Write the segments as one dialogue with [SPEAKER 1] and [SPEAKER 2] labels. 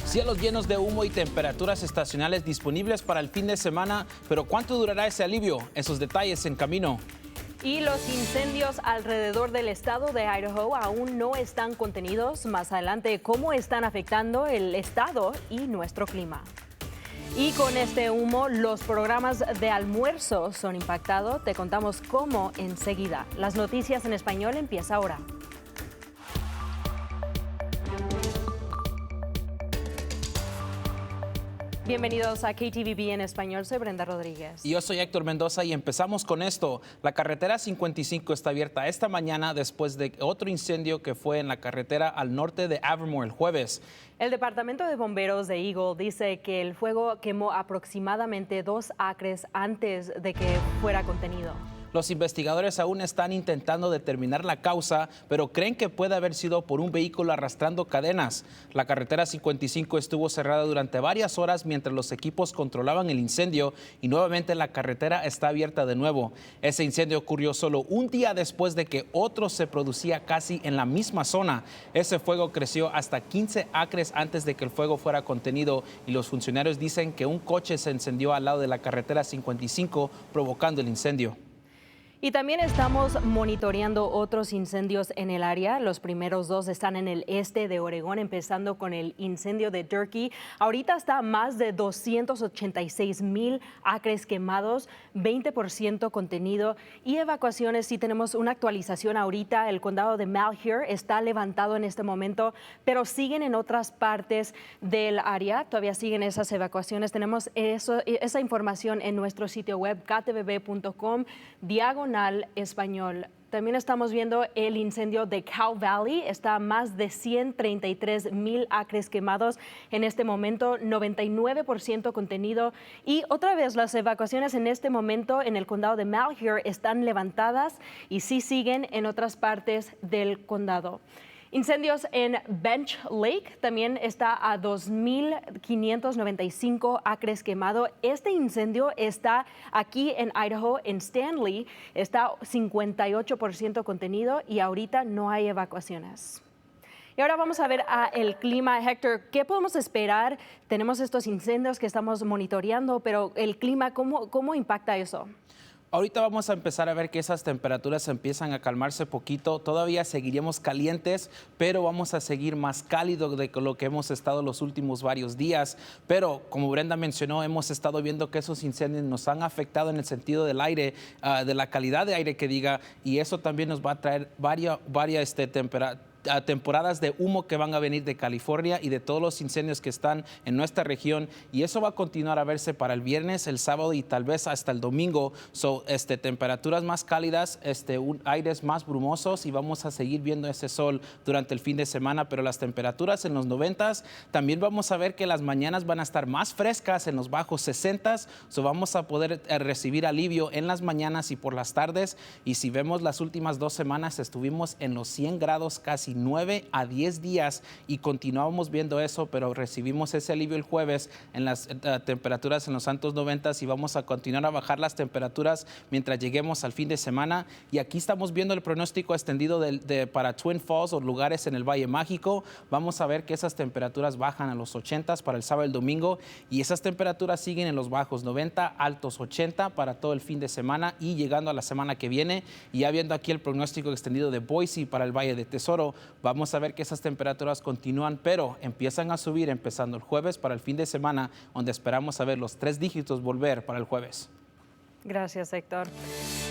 [SPEAKER 1] Cielos llenos de humo y temperaturas estacionales disponibles para el fin de semana, pero ¿cuánto durará ese alivio? Esos detalles en camino.
[SPEAKER 2] Y los incendios alrededor del estado de Idaho aún no están contenidos. Más adelante, ¿cómo están afectando el estado y nuestro clima? Y con este humo, los programas de almuerzo son impactados. Te contamos cómo enseguida. Las noticias en español empieza ahora. Bienvenidos a KTVB en español, soy Brenda Rodríguez.
[SPEAKER 1] Y yo soy Héctor Mendoza y empezamos con esto. La carretera 55 está abierta esta mañana después de otro incendio que fue en la carretera al norte de Avermore el jueves.
[SPEAKER 2] El Departamento de Bomberos de Eagle dice que el fuego quemó aproximadamente 2 acres antes de que fuera contenido.
[SPEAKER 1] Los investigadores aún están intentando determinar la causa, pero creen que puede haber sido por un vehículo arrastrando cadenas. La carretera 55 estuvo cerrada durante varias horas mientras los equipos controlaban el incendio y nuevamente la carretera está abierta de nuevo. Ese incendio ocurrió solo un día después de que otro se producía casi en la misma zona. Ese fuego creció hasta 15 acres antes de que el fuego fuera contenido y los funcionarios dicen que un coche se encendió al lado de la carretera 55 provocando el incendio.
[SPEAKER 2] Y también estamos monitoreando otros incendios en el área. Los primeros 2 están en el este de Oregón, empezando con el incendio de Durkee. Ahorita está más de 286,000 acres quemados, 20% contenido y evacuaciones. Sí tenemos una actualización ahorita. El condado de Malheur está levantado en este momento, pero siguen en otras partes del área. Todavía siguen esas evacuaciones. Tenemos esa información en nuestro sitio web, ktvb.com/español. También estamos viendo el incendio de Cow Valley. Está a más de 133,000 acres quemados en este momento, 99% contenido. Y otra vez las evacuaciones en este momento en el condado de Malheur están levantadas y sí siguen en otras partes del condado. Incendios en Bench Lake también está a 2,595 acres quemado. Este incendio está aquí en Idaho, en Stanley, está 58% contenido y ahorita no hay evacuaciones. Y ahora vamos a ver el clima. Héctor, ¿qué podemos esperar? Tenemos estos incendios que estamos monitoreando, pero el clima, ¿cómo impacta eso?
[SPEAKER 1] Ahorita vamos a empezar a ver que esas temperaturas empiezan a calmarse poquito. Todavía seguiremos calientes, pero vamos a seguir más cálido de lo que hemos estado los últimos varios días. Pero como Brenda mencionó, hemos estado viendo que esos incendios nos han afectado en el sentido del aire, de la calidad de aire que diga, y eso también nos va a traer varias temporadas de humo que van a venir de California y de todos los incendios que están en nuestra región, y eso va a continuar a verse para el viernes, el sábado y tal vez hasta el domingo. Temperaturas más cálidas, aires más brumosos, y vamos a seguir viendo ese sol durante el fin de semana, pero las temperaturas en los 90s, también vamos a ver que las mañanas van a estar más frescas en los bajos 60s, vamos a poder recibir alivio en las mañanas y por las tardes. Y si vemos las últimas 2 semanas, estuvimos en los 100 grados casi 9 a 10 días y continuábamos viendo eso, pero recibimos ese alivio el jueves en las temperaturas en los altos 90s y vamos a continuar a bajar las temperaturas mientras lleguemos al fin de semana. Y aquí estamos viendo el pronóstico extendido para Twin Falls o lugares en el Valle Mágico. Vamos a ver que esas temperaturas bajan a los 80s para el sábado y el domingo, y esas temperaturas siguen en los bajos 90, altos 80 para todo el fin de semana y llegando a la semana que viene. Y ya viendo aquí el pronóstico extendido de Boise para el Valle de Tesoro, vamos a ver que esas temperaturas continúan, pero empiezan a subir empezando el jueves para el fin de semana, donde esperamos a ver los 3 dígitos volver para el jueves.
[SPEAKER 2] Gracias, Héctor.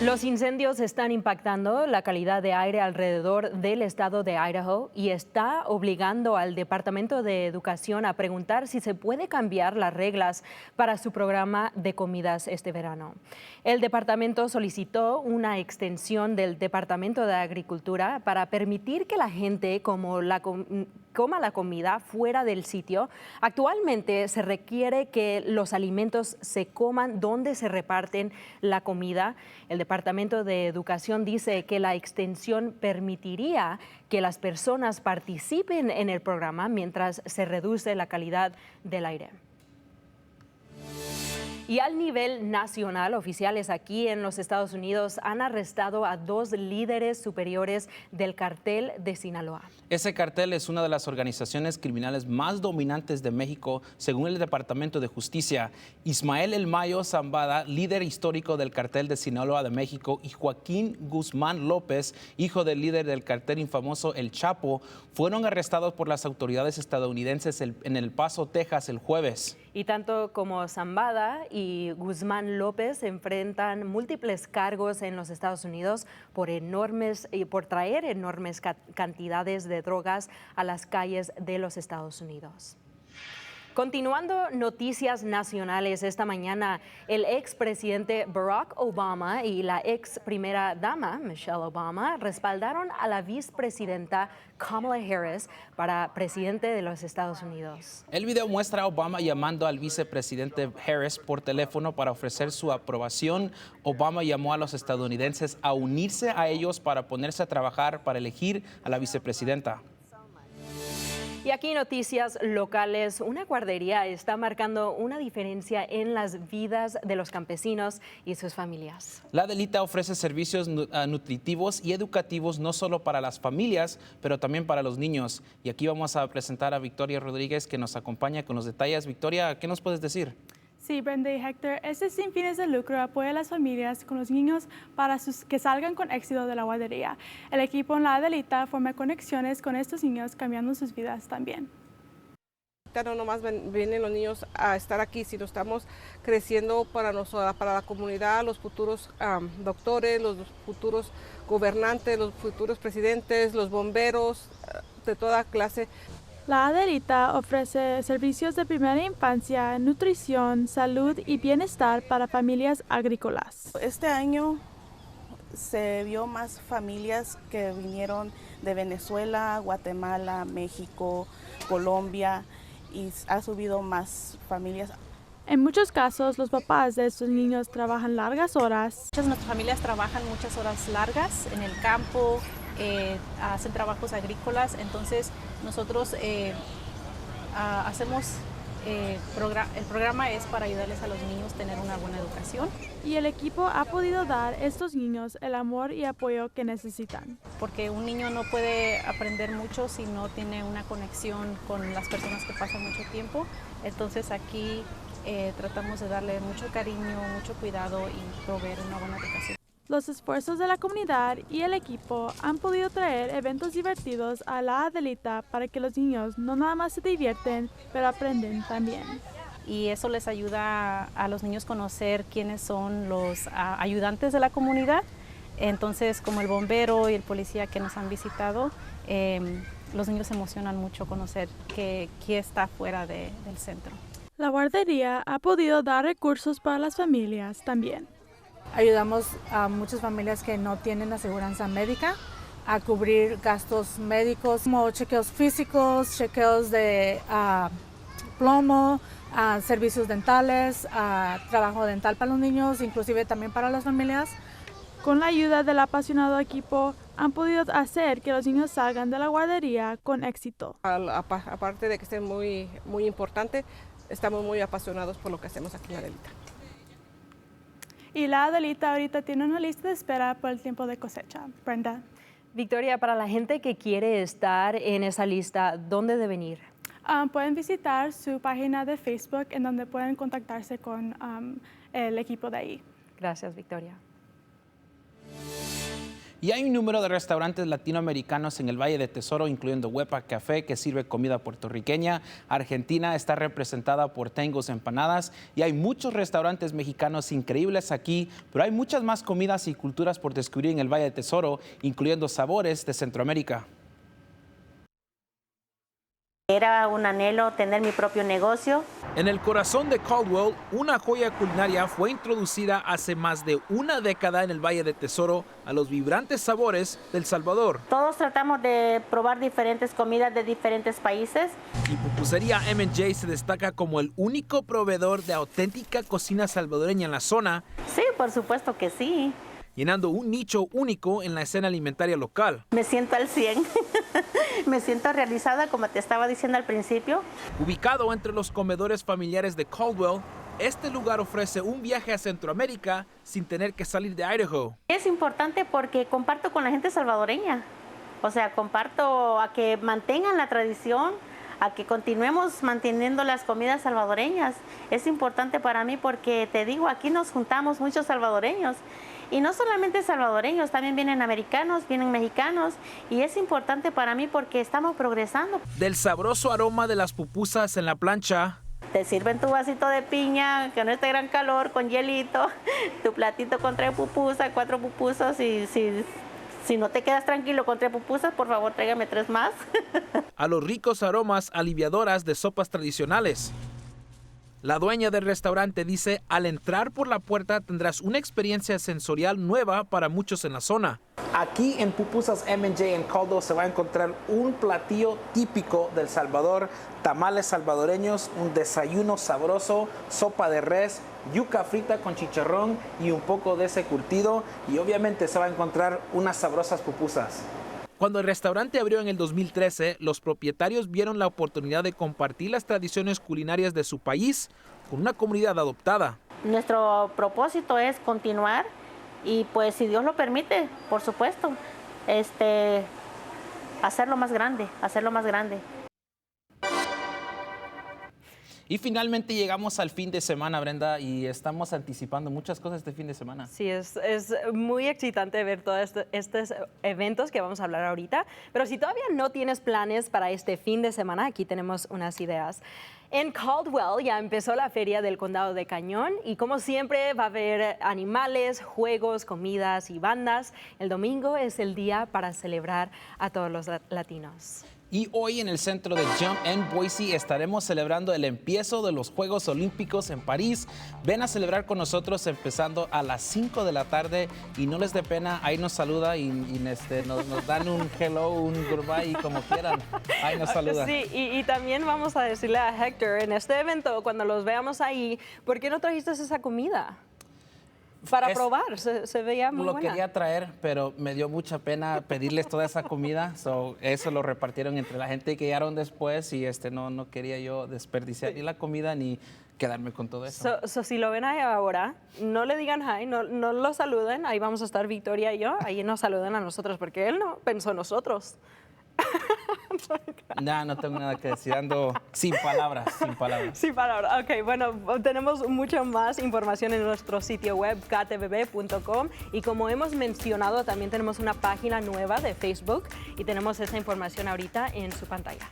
[SPEAKER 2] Los incendios están impactando la calidad de aire alrededor del estado de Idaho y está obligando al Departamento de Educación a preguntar si se puede cambiar las reglas para su programa de comidas este verano. El departamento solicitó una extensión del Departamento de Agricultura para permitir que la gente coma la comida fuera del sitio. Actualmente se requiere que los alimentos se coman donde se reparten la comida. El Departamento de Educación dice que la extensión permitiría que las personas participen en el programa mientras se reduce la calidad del aire. Y al nivel nacional, oficiales aquí en los Estados Unidos han arrestado a 2 líderes superiores del cartel de Sinaloa.
[SPEAKER 1] Ese cartel es una de las organizaciones criminales más dominantes de México, según el Departamento de Justicia. Ismael El Mayo Zambada, líder histórico del cartel de Sinaloa de México, y Joaquín Guzmán López, hijo del líder del cartel infamoso El Chapo, fueron arrestados por las autoridades estadounidenses en El Paso, Texas, el jueves.
[SPEAKER 2] Y tanto como Zambada y Guzmán López enfrentan múltiples cargos en los Estados Unidos por traer enormes cantidades de drogas a las calles de los Estados Unidos. Continuando noticias nacionales, esta mañana el expresidente Barack Obama y la ex primera dama Michelle Obama respaldaron a la vicepresidenta Kamala Harris para presidente de los Estados Unidos.
[SPEAKER 1] El video muestra a Obama llamando al vicepresidente Harris por teléfono para ofrecer su aprobación. Obama llamó a los estadounidenses a unirse a ellos para ponerse a trabajar para elegir a la vicepresidenta.
[SPEAKER 2] Y aquí noticias locales, una guardería está marcando una diferencia en las vidas de los campesinos y sus familias.
[SPEAKER 1] La Adelita ofrece servicios nutritivos y educativos no solo para las familias, pero también para los niños. Y aquí vamos a presentar a Victoria Rodríguez, que nos acompaña con los detalles. Victoria, ¿qué nos puedes decir?
[SPEAKER 3] Sí, Brenda y Héctor, este sin fines de lucro apoya a las familias con los niños para que salgan con éxito de la guardería. El equipo en la Adelita forma conexiones con estos niños, cambiando sus vidas también.
[SPEAKER 4] No nomás vienen los niños a estar aquí, sino estamos creciendo para la comunidad, los futuros doctores, los futuros gobernantes, los futuros presidentes, los bomberos, de toda clase.
[SPEAKER 3] La Adelita ofrece servicios de primera infancia, nutrición, salud y bienestar para familias agrícolas.
[SPEAKER 5] Este año se vio más familias que vinieron de Venezuela, Guatemala, México, Colombia, y ha subido más familias.
[SPEAKER 3] En muchos casos, los papás de estos niños trabajan largas horas.
[SPEAKER 6] Muchas de nuestras familias trabajan muchas horas largas en el campo, hacen trabajos agrícolas, entonces nosotros hacemos, el programa es para ayudarles a los niños a tener una buena educación.
[SPEAKER 3] Y el equipo ha podido dar a estos niños el amor y apoyo que necesitan.
[SPEAKER 6] Porque un niño no puede aprender mucho si no tiene una conexión con las personas que pasan mucho tiempo, entonces aquí tratamos de darle mucho cariño, mucho cuidado y proveer una buena educación.
[SPEAKER 3] Los esfuerzos de la comunidad y el equipo han podido traer eventos divertidos a la Adelita para que los niños no nada más se divierten, pero aprenden también.
[SPEAKER 6] Y eso les ayuda a los niños conocer quiénes son los ayudantes de la comunidad. Entonces, como el bombero y el policía que nos han visitado, los niños se emocionan mucho conocer qué está fuera del centro.
[SPEAKER 3] La guardería ha podido dar recursos para las familias también.
[SPEAKER 7] Ayudamos a muchas familias que no tienen aseguranza médica a cubrir gastos médicos como chequeos físicos, chequeos de plomo, servicios dentales, trabajo dental para los niños, inclusive también para las familias.
[SPEAKER 3] Con la ayuda del apasionado equipo, han podido hacer que los niños salgan de la guardería con éxito.
[SPEAKER 4] Aparte de que esté muy importante, estamos muy apasionados por lo que hacemos aquí en la Adelita.
[SPEAKER 3] Y la Adelita ahorita tiene una lista de espera por el tiempo de cosecha. Brenda.
[SPEAKER 2] Victoria, para la gente que quiere estar en esa lista, ¿dónde deben ir?
[SPEAKER 3] Pueden visitar su página de Facebook en donde pueden contactarse con el equipo de ahí.
[SPEAKER 2] Gracias, Victoria.
[SPEAKER 1] Y hay un número de restaurantes latinoamericanos en el Valle de Tesoro, incluyendo Huepa Café, que sirve comida puertorriqueña. Argentina está representada por Tengos Empanadas. Y hay muchos restaurantes mexicanos increíbles aquí, pero hay muchas más comidas y culturas por descubrir en el Valle de Tesoro, incluyendo sabores de Centroamérica.
[SPEAKER 8] Era un anhelo tener mi propio negocio.
[SPEAKER 1] En el corazón de Caldwell, una joya culinaria fue introducida hace más de una década en el Valle de Tesoro a los vibrantes sabores del Salvador.
[SPEAKER 8] Todos tratamos de probar diferentes comidas de diferentes países.
[SPEAKER 1] Y Pupusería M&J se destaca como el único proveedor de auténtica cocina salvadoreña en la zona.
[SPEAKER 8] Sí, por supuesto que sí.
[SPEAKER 1] Llenando un nicho único en la escena alimentaria local.
[SPEAKER 8] Me siento al 100. Me siento realizada, como te estaba diciendo al principio.
[SPEAKER 1] Ubicado entre los comedores familiares de Caldwell, este lugar ofrece un viaje a Centroamérica sin tener que salir de Idaho.
[SPEAKER 8] Es importante porque comparto con la gente salvadoreña, o sea, comparto a que mantengan la tradición, a que continuemos manteniendo las comidas salvadoreñas. Es importante para mí porque, te digo, aquí nos juntamos muchos salvadoreños. Y no solamente salvadoreños, también vienen americanos, vienen mexicanos. Y es importante para mí porque estamos progresando.
[SPEAKER 1] Del sabroso aroma de las pupusas en la plancha,
[SPEAKER 8] Te sirven tu vasito de piña, que no esté gran calor, con hielito, tu platito con 3 pupusas, 4 pupusas. Y si no te quedas tranquilo con 3 pupusas, por favor, tráigame 3 más.
[SPEAKER 1] a los ricos aromas aliviadoras de sopas tradicionales. La dueña del restaurante dice, al entrar por la puerta tendrás una experiencia sensorial nueva para muchos en la zona. Aquí en Pupusas M&J en Caldo se va a encontrar un platillo típico del Salvador, tamales salvadoreños, un desayuno sabroso, sopa de res, yuca frita con chicharrón y un poco de ese curtido, y obviamente se va a encontrar unas sabrosas pupusas. Cuando el restaurante abrió en el 2013, los propietarios vieron la oportunidad de compartir las tradiciones culinarias de su país con una comunidad adoptada.
[SPEAKER 8] Nuestro propósito es continuar y pues si Dios lo permite, por supuesto, hacerlo más grande, hacerlo más grande.
[SPEAKER 1] Y finalmente llegamos al fin de semana, Brenda, y estamos anticipando muchas cosas este fin de semana.
[SPEAKER 2] Sí, es muy excitante ver todos estos eventos que vamos a hablar ahorita, pero si todavía no tienes planes para este fin de semana, aquí tenemos unas ideas. En Caldwell ya empezó la feria del Condado de Cañón y como siempre va a haber animales, juegos, comidas y bandas. El domingo es el día para celebrar a todos los latinos.
[SPEAKER 1] Y hoy en el centro de Jump en Boise estaremos celebrando el empiezo de los Juegos Olímpicos en París. Ven a celebrar con nosotros empezando a las 5 de la tarde y no les dé pena, ahí nos saluda y nos dan un hello, un goodbye y como quieran, ahí nos saludan.
[SPEAKER 2] Sí, y también vamos a decirle a Héctor en este evento, cuando los veamos ahí, ¿por qué no trajiste esa comida? Para probar, se veía muy buena.
[SPEAKER 1] Lo quería traer, pero me dio mucha pena pedirles toda esa comida. Eso lo repartieron entre la gente que llegaron después y no quería yo desperdiciar ni la comida ni quedarme con todo eso.
[SPEAKER 2] Si lo ven ahí ahora, no le digan hi, no lo saluden. Ahí vamos a estar Victoria y yo. Ahí nos saludan a nosotros porque él no pensó en nosotros.
[SPEAKER 1] No tengo nada que decir, ando sin palabras.
[SPEAKER 2] Sin palabras, ok, bueno, tenemos mucha más información en nuestro sitio web, ktvb.com, y como hemos mencionado, también tenemos una página nueva de Facebook y tenemos esa información ahorita en su pantalla.